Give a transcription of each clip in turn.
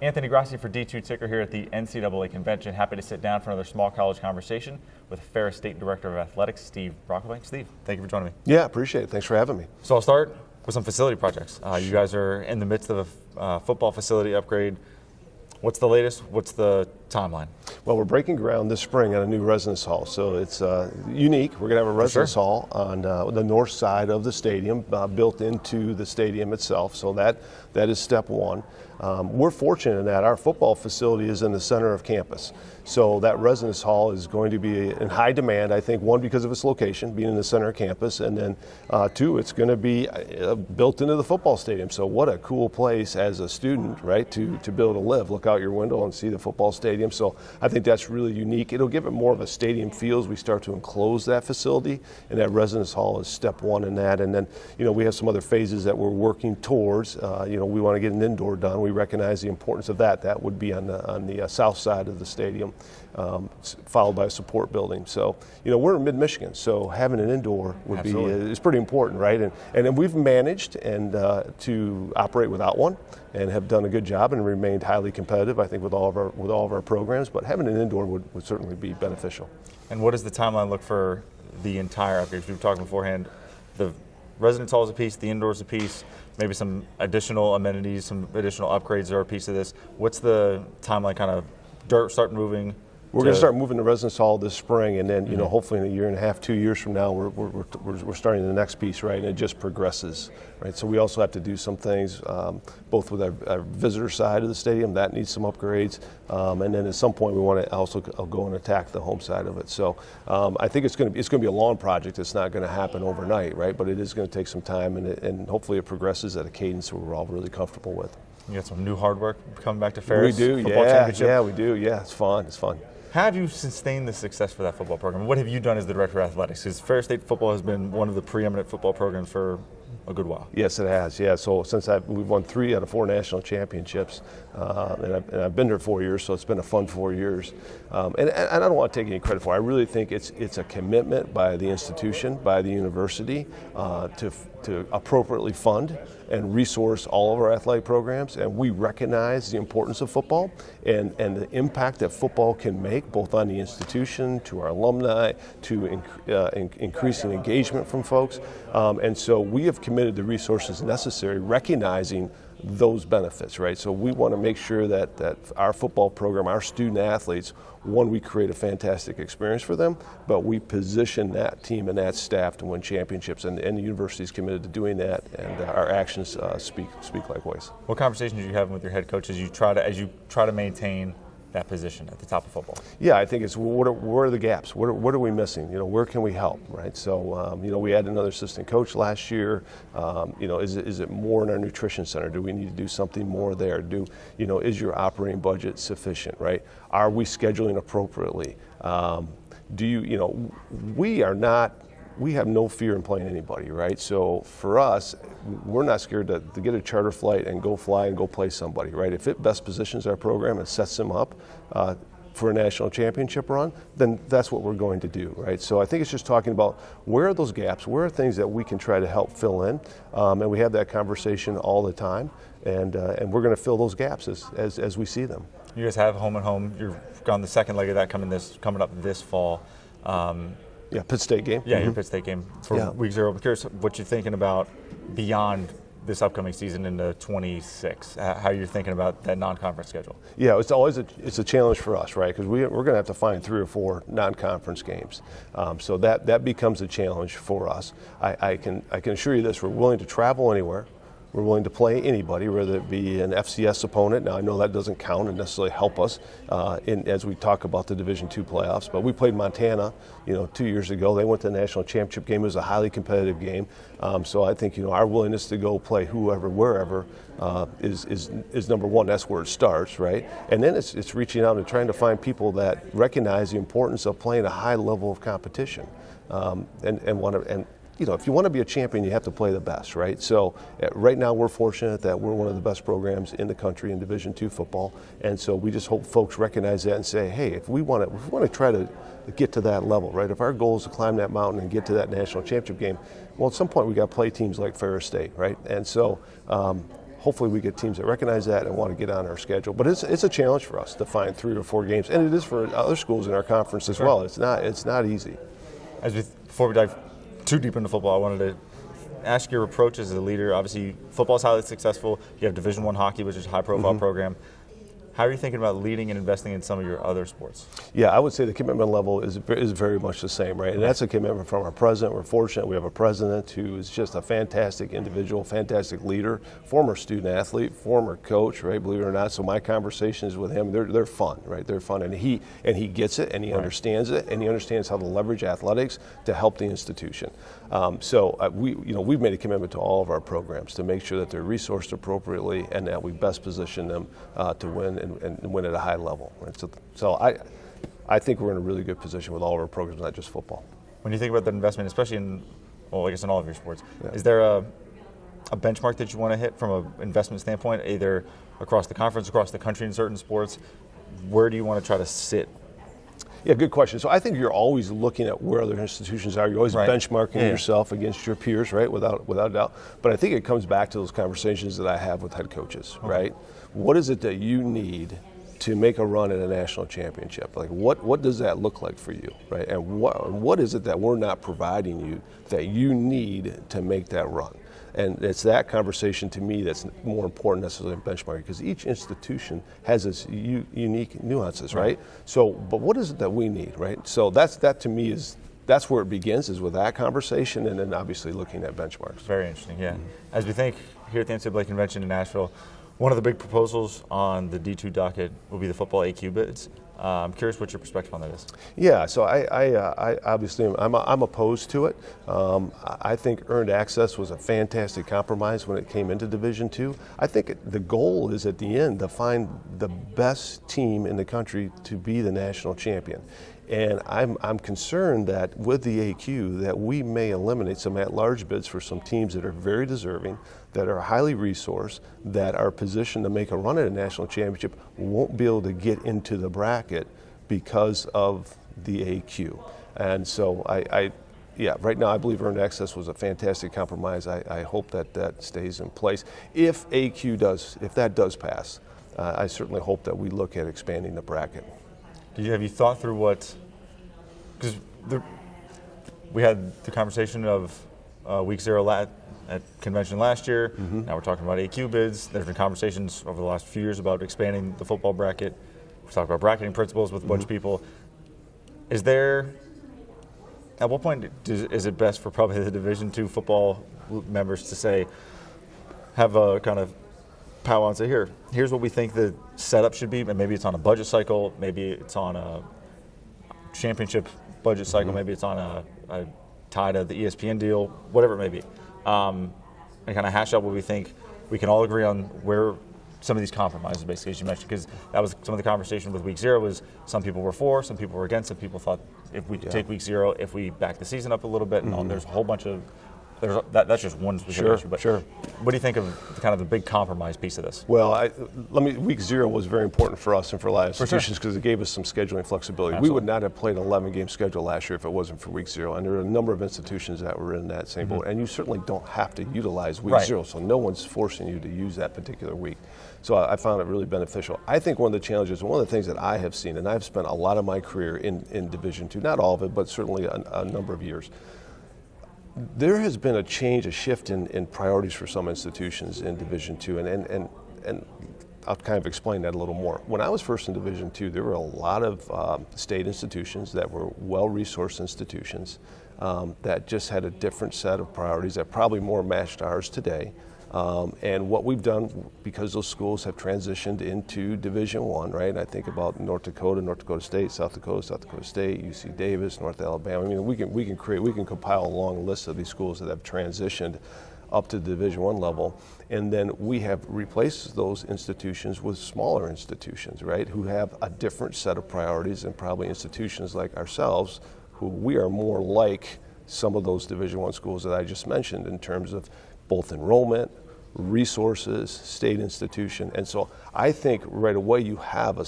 Anthony Grassi for D2 Ticker here at the NCAA Convention. Happy to sit down for another small college conversation with Ferris State Director of Athletics, Steve Brockelbank. Steve, thank you for joining me. Yeah, appreciate it. Thanks for having me. So I'll start with some facility projects. You guys are in the midst of a football facility upgrade. What's the latest? What's the timeline? Well, we're breaking ground this spring on a new residence hall. So it's unique. We're going to have a residence hall on the north side of the stadium, built into the stadium itself. So that is step one. We're fortunate in that our football facility is in the center of campus. So that residence hall is going to be in high demand, I think, one, because of its location, being in the center of campus, and then two, it's going to be built into the football stadium. So what a cool place as a student, right, to be able to live, look out your window and see the football stadium. So I think that's really unique. It'll give it more of a stadium feel as we start to enclose that facility, and that residence hall is step one in that. And then, we have some other phases that we're working towards. We want to get an indoor done. We recognize the importance of that. That would be on the south side of the stadium, followed by a support building. So, we're in mid-Michigan, so having an indoor would be is pretty important, right? And then we've managed to operate without one, and have done a good job and remained highly competitive, I think, with all of our programs. But having an indoor would certainly be beneficial. And what does the timeline look for the entire upgrade? We were talking beforehand. The residence hall is a piece, the indoor is a piece, maybe some additional amenities, some additional upgrades are a piece of this. What's the timeline, kind of dirt start moving? We're going to start moving the residence hall this spring, and then hopefully in a year and a half, 2 years from now, we're starting the next piece, right? And it just progresses, right? So we also have to do some things, both with our visitor side of the stadium that needs some upgrades, and then at some point we want to also go and attack the home side of it. So I think it's going to be a long project. It's not going to happen overnight, right? But it is going to take some time, and hopefully it progresses at a cadence that we're all really comfortable with. You got some new hard work coming back to Ferris. We do, yeah, we do. Yeah, it's fun. How have you sustained the success for that football program? What have you done as the director of athletics? Because Ferris State football has been one of the preeminent football programs for a good while. Yes, it has. Yeah. So since we've won 3 out of 4 national championships, and I've been there 4 years, so it's been a fun 4 years. And I don't want to take any credit for it. I really think it's a commitment by the institution, by the university, to appropriately fund and resource all of our athletic programs, and we recognize the importance of football and the impact that football can make both on the institution, to our alumni, to increasing engagement from folks. And so we have committed the resources necessary, recognizing those benefits, right? So we want to make sure that our football program, our student athletes, one, we create a fantastic experience for them, but we position that team and that staff to win championships, and the university is committed to doing that, and our actions speak likewise. What conversations are you having with your head coach as you try to maintain that position at the top of football? Yeah, I think it's where are the gaps? What are we missing? Where can we help? Right. So we had another assistant coach last year. Is it more in our nutrition center? Do we need to do something more there? Is your operating budget sufficient? Right. Are we scheduling appropriately? We have no fear in playing anybody, right? So for us, we're not scared to get a charter flight and go fly and go play somebody, right? If it best positions our program and sets them up for a national championship run, then that's what we're going to do, right? So I think it's just talking about where are those gaps, where are things that we can try to help fill in, and we have that conversation all the time, and we're going to fill those gaps as we see them. You guys have home and home. You're on the second leg of that coming up this fall. Yeah, Pitt State game. Yeah, your Pitt State game for week 0. I'm curious what you're thinking about beyond this upcoming season into 26, how you're thinking about that non-conference schedule. Yeah, it's always a challenge for us, right? Because we're going to have to find 3 or 4 non-conference games. So that becomes a challenge for us. I can assure you this, we're willing to travel anywhere. We're willing to play anybody, whether it be an FCS opponent. Now, I know that doesn't count and necessarily help us as we talk about the Division II playoffs, but we played Montana, 2 years ago. They went to the national championship game. It was a highly competitive game. So I think, our willingness to go play whoever, wherever is number one. That's where it starts, right? And then it's reaching out and trying to find people that recognize the importance of playing a high level of competition if you want to be a champion, you have to play the best, right? So right now we're fortunate that we're one of the best programs in the country in Division II football, and so we just hope folks recognize that and say, hey, if we want to try to get to that level, right? If our goal is to climb that mountain and get to that national championship game, well, at some point we got to play teams like Ferris State, right? And so hopefully we get teams that recognize that and want to get on our schedule. But it's a challenge for us to find 3 or 4 games, and it is for other schools in our conference as well. It's not easy. Before we dive too deep into football, I wanted to ask your approach as a leader. Obviously, football is highly successful. You have Division I hockey, which is a high-profile program. How are you thinking about leading and investing in some of your other sports? Yeah, I would say the commitment level is very much the same, right? And that's a commitment from our president. We're fortunate we have a president who is just a fantastic individual, fantastic leader, former student athlete, former coach, right? Believe it or not. So my conversations with him, they're fun, right? They're fun, and he gets it, and he understands it, and he understands how to leverage athletics to help the institution. We've made a commitment to all of our programs to make sure that they're resourced appropriately and that we best position them to win and win at a high level. Right? So I think we're in a really good position with all of our programs, not just football. When you think about the investment, especially in all of your sports, is there a benchmark that you want to hit from an investment standpoint, either across the conference, across the country in certain sports? Where do you want to try to sit? Yeah, good question. So I think you're always looking at where other institutions are. You're always benchmarking yourself against your peers, right? Without doubt. But I think it comes back to those conversations that I have with head coaches, right? What is it that you need to make a run at a national championship? Like what does that look like for you, right? And what is it that we're not providing you that you need to make that run? And it's that conversation to me that's more important necessarily than benchmarking, because each institution has its unique nuances, right? So, but what is it that we need, right? So that to me that's where it begins, is with that conversation, and then obviously looking at benchmarks. Very interesting, yeah. As we think here at the NCAA Convention in Nashville, one of the big proposals on the D2 docket will be the football AQ bids. I'm curious what your perspective on that is. Yeah, so I obviously I'm opposed to it. I think earned access was a fantastic compromise when it came into Division II. I think the goal is at the end to find the best team in the country to be the national champion. And I'm concerned that with the AQ that we may eliminate some at-large bids for some teams that are very deserving, that are highly resourced, that are positioned to make a run at a national championship, won't be able to get into the bracket because of the AQ. And so right now I believe earned access was a fantastic compromise. I hope that stays in place. If that does pass, I certainly hope that we look at expanding the bracket. Have you thought through what, because we had the conversation of week 0 at convention last year. Now we're talking about AQ bids. There's been conversations over the last few years about expanding the football bracket. We've talked about bracketing principles with a bunch of people. Is there, at what point is it best for probably the Division II football members to say, have a kind of powwow and say, here's what we think the setup should be, and maybe it's on a budget cycle, maybe it's on a championship budget cycle, maybe it's on a tie to the ESPN deal, whatever it may be, and kind of hash out what we think we can all agree on where some of these compromises, basically, as you mentioned, because that was some of the conversation with week 0 was some people were for, some people were against, some people thought if we take week 0, if we back the season up a little bit, and there's a whole bunch of that's just one specific issue. But what do you think of kind of the big compromise piece of this? Well, week 0 was very important for us and for a lot of institutions because it gave us some scheduling flexibility. Absolutely. We would not have played an 11-game schedule last year if it wasn't for week 0. And there are a number of institutions that were in that same boat. And you certainly don't have to utilize week 0, so no one's forcing you to use that particular week. So I found it really beneficial. I think one of the challenges, one of the things that I have seen, and I've spent a lot of my career in Division II, not all of it, but certainly a number of years, there has been a shift in priorities for some institutions in Division II, and I'll kind of explain that a little more. When I was first in Division II, there were a lot of state institutions that were well-resourced institutions that just had a different set of priorities that probably more matched ours today. And what we've done, because those schools have transitioned into Division I, right? I think about North Dakota State, South Dakota State, UC Davis, North Alabama. I mean, we can compile a long list of these schools that have transitioned up to the Division I level, and then we have replaced those institutions with smaller institutions, right? Who have a different set of priorities than probably institutions like ourselves, who we are more like some of those Division I schools that I just mentioned in terms of both enrollment, resources, state institution. And so I think right away you have a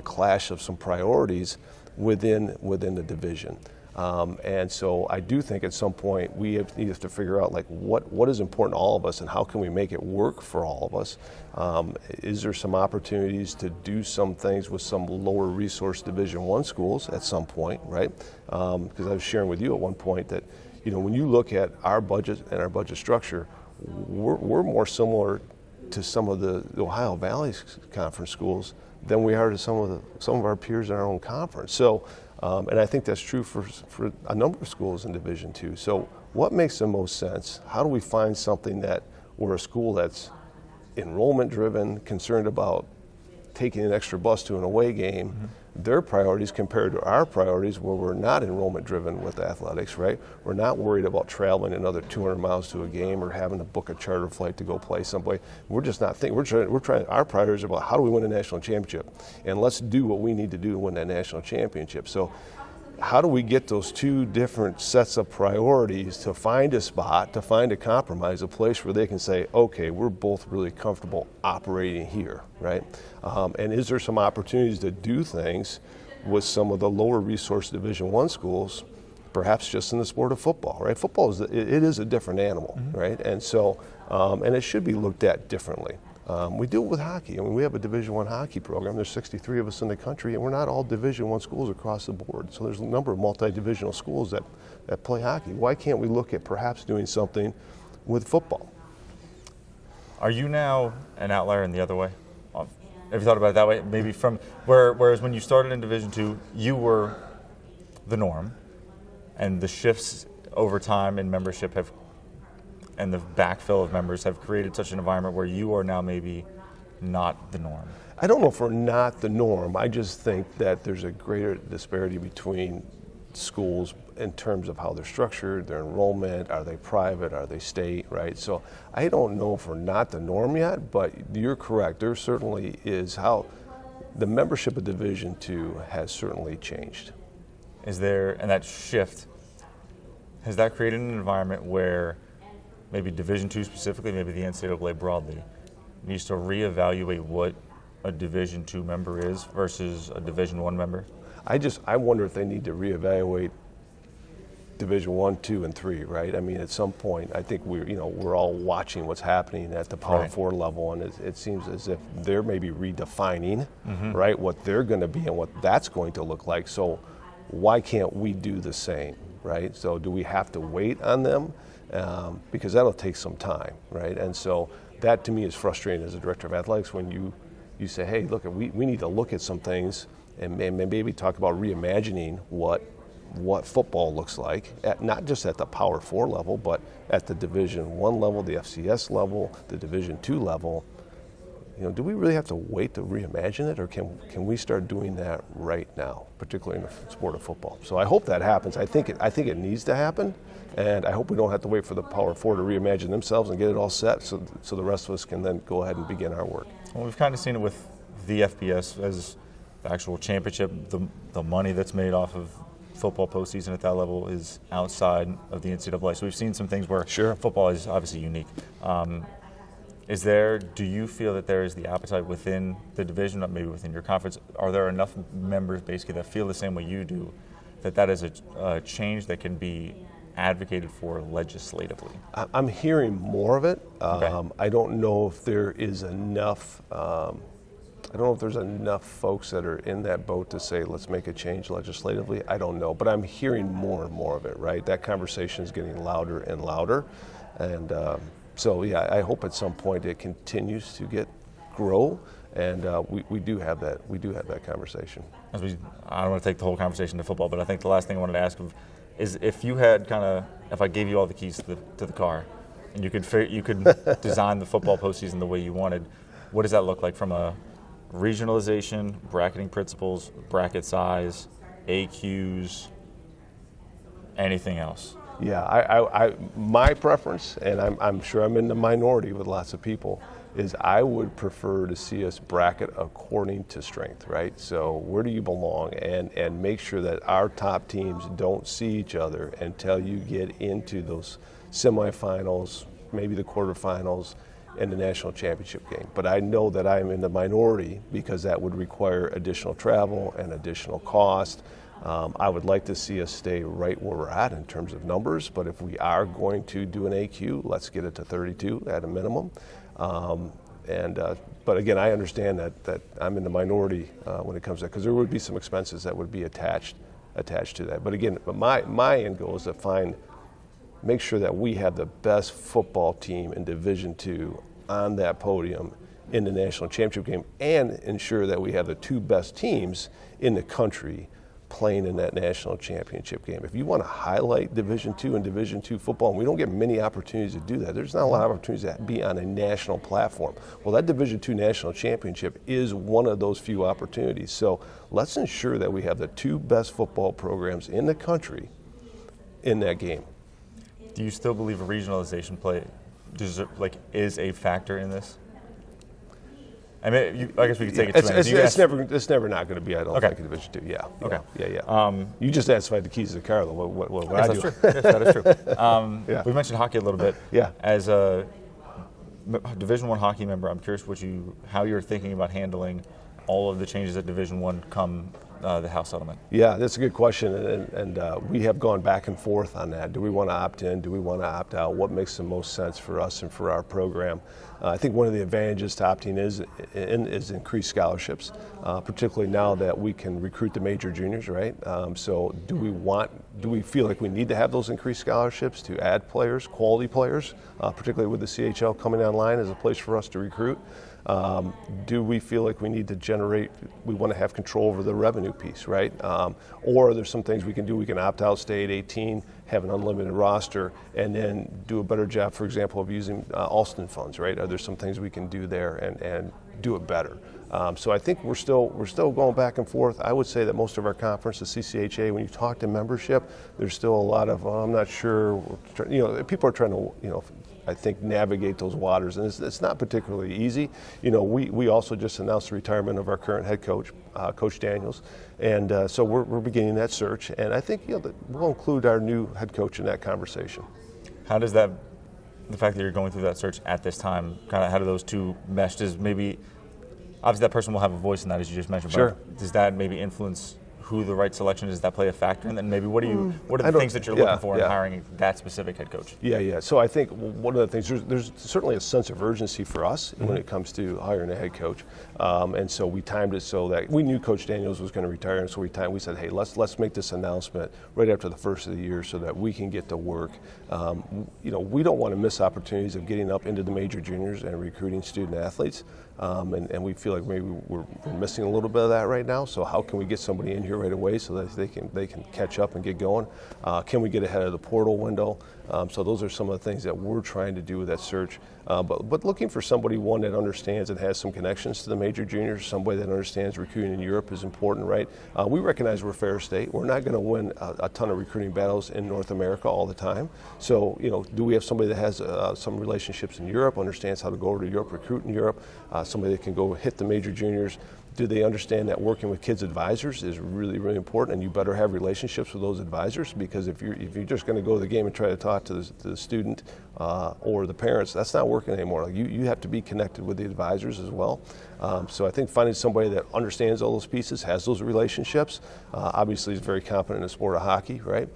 clash of some priorities within the division. And so I do think at some point we need to figure out like what is important to all of us and how can we make it work for all of us. Is there some opportunities to do some things with some lower resource Division I schools at some point, right? Because I was sharing with you at one point that, when you look at our budget and our budget structure, we're more similar to some of the Ohio Valley Conference schools than we are to some of our peers in our own conference. So, and I think that's true for a number of schools in Division II. So, what makes the most sense? How do we find something that we're a school that's enrollment driven, concerned about taking an extra bus to an away game, their priorities compared to our priorities where we're not enrollment driven with athletics, right? We're not worried about traveling another 200 miles to a game or having to book a charter flight to go play someplace. We're just not thinking, we're trying, our priorities are about how do we win a national championship? And let's do what we need to do to win that national championship. So how do we get those two different sets of priorities to find a spot, to find a compromise, a place where they can say, okay, we're both really comfortable operating here, right? And is there some opportunities to do things with some of the lower resource Division I schools, perhaps just in the sport of football, right? Football it is a different animal, right? And so, and it should be looked at differently. We do it with hockey. I mean, we have a Division I hockey program. There's 63 of us in the country, and we're not all Division I schools across the board. So there's a number of multi-divisional schools that play hockey. Why can't we look at perhaps doing something with football? Are you now an outlier in the other way? Have you thought about it that way? Maybe from whereas when you started in Division II, you were the norm, and the shifts over time in membership and the backfill of members have created such an environment where you are now maybe not the norm. I don't know if we're not the norm. I just think that there's a greater disparity between schools in terms of how they're structured, their enrollment, are they private, are they state, right? So I don't know if we're not the norm yet, but you're correct. There certainly is how the membership of Division II has certainly changed. Is there, and that shift, has that created an environment where maybe Division II specifically, maybe the NCAA broadly, needs to reevaluate what a Division II member is versus a Division I member? I wonder if they need to reevaluate Division I, II, and III, right? I mean, at some point, I think we're all watching what's happening at the Power IV level, and it seems as if they're maybe redefining, right, what they're going to be and what that's going to look like. So why can't we do the same, right? So do we have to wait on them? Because that'll take some time, right? And so that to me is frustrating as a director of athletics when you say, hey, look, we need to look at some things and maybe talk about reimagining what football looks like, not just at the Power IV level, but at the Division I level, the FCS level, the Division II level. Do we really have to wait to reimagine it, or can we start doing that right now, particularly in the sport of football? So I hope that happens. I think it needs to happen, and I hope we don't have to wait for the Power IV to reimagine themselves and get it all set so the rest of us can then go ahead and begin our work. Well, we've kind of seen it with the FBS as the actual championship. The money that's made off of football postseason at that level is outside of the NCAA. So we've seen some things where football is obviously unique. Do you feel that there is the appetite within the division, maybe within your conference? Are there enough members basically that feel the same way you do, that is a change that can be advocated for legislatively? I'm hearing more of it. Okay. I don't know if there is enough. I don't know if there's enough folks that are in that boat to say, let's make a change legislatively. I don't know, but I'm hearing more and more of it, right? That conversation is getting louder and louder. And so, yeah, I hope at some point it continues to grow, and we do have that. We do have that conversation. I don't want to take the whole conversation to football, but I think the last thing I wanted to ask is if you had if I gave you all the keys to the car, and you could design the football postseason the way you wanted, what does that look like from a regionalization, bracketing principles, bracket size, AQs, anything else? Yeah, my preference, and I'm sure I'm in the minority with lots of people, is I would prefer to see us bracket according to strength, right? So where do you belong, and make sure that our top teams don't see each other until you get into those semifinals, maybe the quarterfinals, and the national championship game. But I know that I'm in the minority because that would require additional travel and additional cost. I would like to see us stay right where we're at in terms of numbers, but if we are going to do an AQ, let's get it to 32 at a minimum. But again, I understand that I'm in the minority when it comes to that, because there would be some expenses that would be attached to that. But again, my end goal is to make sure that we have the best football team in Division II on that podium in the national championship game, and ensure that we have the two best teams in the country playing in that national championship game. If you want to highlight Division II and Division II football, and we don't get many opportunities to do that, there's not a lot of opportunities to be on a national platform. Well, that Division II national championship is one of those few opportunities. So let's ensure that we have the two best football programs in the country in that game. Do you still believe a regionalization play is a factor in this? I mean, I guess we could take it to it's never not going to be, I don't think, in Division II. Yeah. Okay. Yeah. You just asked if I had the keys to the car, though. What I do. True. Yes, that is true. We mentioned hockey a little bit. Yeah. As a Division I hockey member, I'm curious how you're thinking about handling all of the changes at Division I come the House settlement. Yeah, that's a good question, and we have gone back and forth on that. Do we want to opt in? Do we want to opt out? What makes the most sense for us and for our program? I think one of the advantages to opting is increased scholarships, particularly now that we can recruit the major juniors, right? So do we feel like we need to have those increased scholarships to add players, quality players, particularly with the CHL coming online as a place for us to recruit? Do we feel like we need to we want to have control over the revenue piece, right? Or there's some things we can do. We can opt out, stay at 18, have an unlimited roster, and then do a better job, for example, of using Alston funds, right? Are there some things we can do there and do it better? So I think we're still going back and forth. I would say that most of our conference, the CCHA, when you talk to membership, there's still a lot of, I'm not sure, people are trying to, I think, navigate those waters, and it's not particularly easy. We also just announced the retirement of our current head coach, Coach Daniels, and so we're beginning that search, and I think we'll include our new head coach in that conversation. How does the fact that you're going through that search at this time, kind of how do those two mesh? Does maybe, obviously that person will have a voice in that, as you just mentioned, sure. But does that maybe influence who the right selection is? Does that play a factor? And then maybe what are the things that you're looking for in hiring that specific head coach? Yeah. So I think one of the things, there's certainly a sense of urgency for us when it comes to hiring a head coach. And so we timed it so that we knew Coach Daniels was going to retire, and so we said, hey, let's make this announcement right after the first of the year so that we can get to work. We don't want to miss opportunities of getting up into the major juniors and recruiting student athletes. And we feel like maybe we're missing a little bit of that right now. So how can we get somebody in here right away so that they can catch up and get going? Can we get ahead of the portal window? So those are some of the things that we're trying to do with that search. But looking for somebody, one, that understands and has some connections to the major juniors, somebody that understands recruiting in Europe is important, right? We recognize we're Ferris State. We're not going to win a ton of recruiting battles in North America all the time. So, do we have somebody that has some relationships in Europe, understands how to go over to Europe, recruit in Europe, somebody that can go hit the major juniors? Do they understand that working with kids advisors is really, really important, and you better have relationships with those advisors, because if you're just going to go to the game and try to talk to the student or the parents, that's not working anymore. You have to be connected with the advisors as well. So I think finding somebody that understands all those pieces, has those relationships, obviously is very competent in the sport of hockey, right?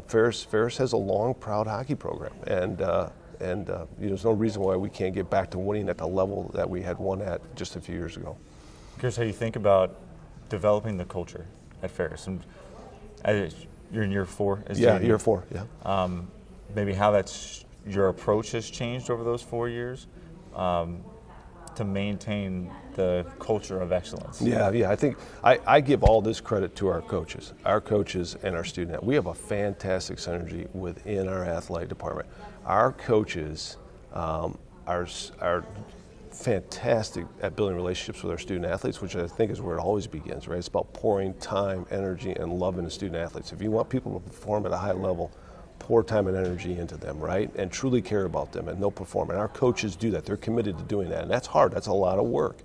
Ferris has a long, proud hockey program, and there's no reason why we can't get back to winning at the level that we had won at just a few years ago. Curious how you think about developing the culture at Ferris. And you're in year 4 as JV. Year 4, yeah. Maybe how your approach has changed over those 4 years to maintain the culture of excellence. Yeah. I think I give all this credit to our coaches and our student. We have a fantastic synergy within our athletic department. Our coaches are fantastic at building relationships with our student athletes, which I think is where it always begins, right? It's about pouring time, energy, and love into student athletes. If you want people to perform at a high level, pour time and energy into them, right? And truly care about them, and they'll perform. And our coaches do that. They're committed to doing that, and that's hard. That's a lot of work.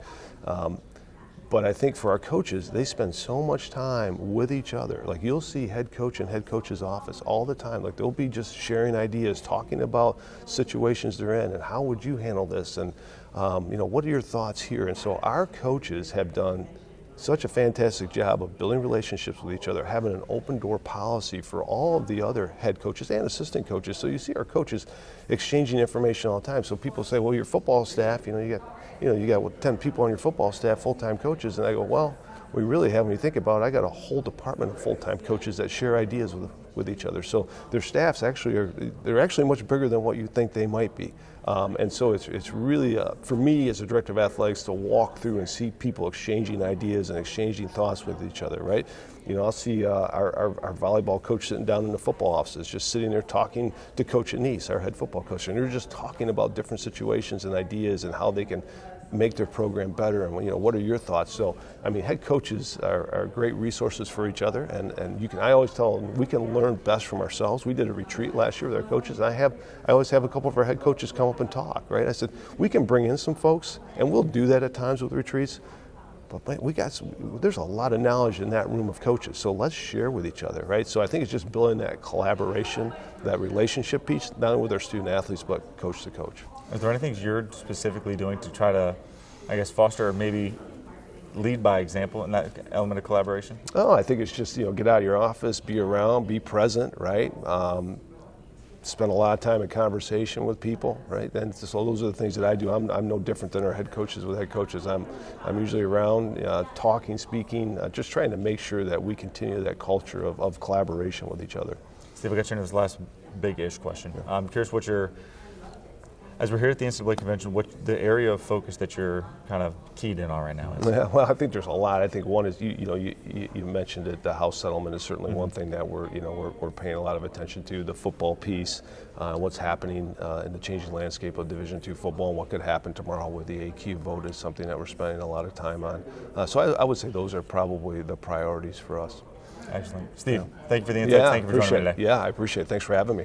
But I think for our coaches, they spend so much time with each other. Like, you'll see head coach in head coach's office all the time. Like, they'll be just sharing ideas, talking about situations they're in, and how would you handle this, and what are your thoughts here? And so our coaches have done such a fantastic job of building relationships with each other, having an open door policy for all of the other head coaches and assistant coaches. So you see our coaches exchanging information all the time. So people say, well, your football staff, you got 10 people on your football staff, full-time coaches, and I go, well, we really have, when you think about it, I got a whole department of full-time coaches that share ideas with each other. So their staffs they're actually much bigger than what you think they might be. And so it's really, for me as a director of athletics, to walk through and see people exchanging ideas and exchanging thoughts with each other, right? I'll see our volleyball coach sitting down in the football offices, just sitting there talking to Coach Anise, our head football coach, and they're just talking about different situations and ideas and how they can make their program better, and what are your thoughts? So, head coaches are great resources for each other, and I always tell them we can learn best from ourselves. We did a retreat last year with our coaches, and I always have a couple of our head coaches come up and talk, right? I said, we can bring in some folks, and we'll do that at times with retreats, but there's a lot of knowledge in that room of coaches, so let's share with each other, right? So I think it's just building that collaboration, that relationship piece, not only with our student athletes, but coach to coach. Is there anything you're specifically doing to try to, foster or maybe lead by example in that element of collaboration? Oh, I think it's just, get out of your office, be around, be present, right? Spend a lot of time in conversation with people, right? And so those are the things that I do. I'm no different than our head coaches with head coaches. I'm usually around, talking, speaking, just trying to make sure that we continue that culture of collaboration with each other. Steve, I got you into this last big-ish question. Yeah. I'm curious as we're here at the NCAA Convention, what the area of focus that you're kind of keyed in on right now is? Yeah, well, I think there's a lot. I think one is you mentioned it. The house settlement is certainly one thing that we're paying a lot of attention to. The football piece, what's happening in the changing landscape of Division II football, and what could happen tomorrow with the AQ vote is something that we're spending a lot of time on. So I would say those are probably the priorities for us. Excellent, Steve. Thank you for the insights. Thank you for joining me today. Yeah, I appreciate it. Thanks for having me.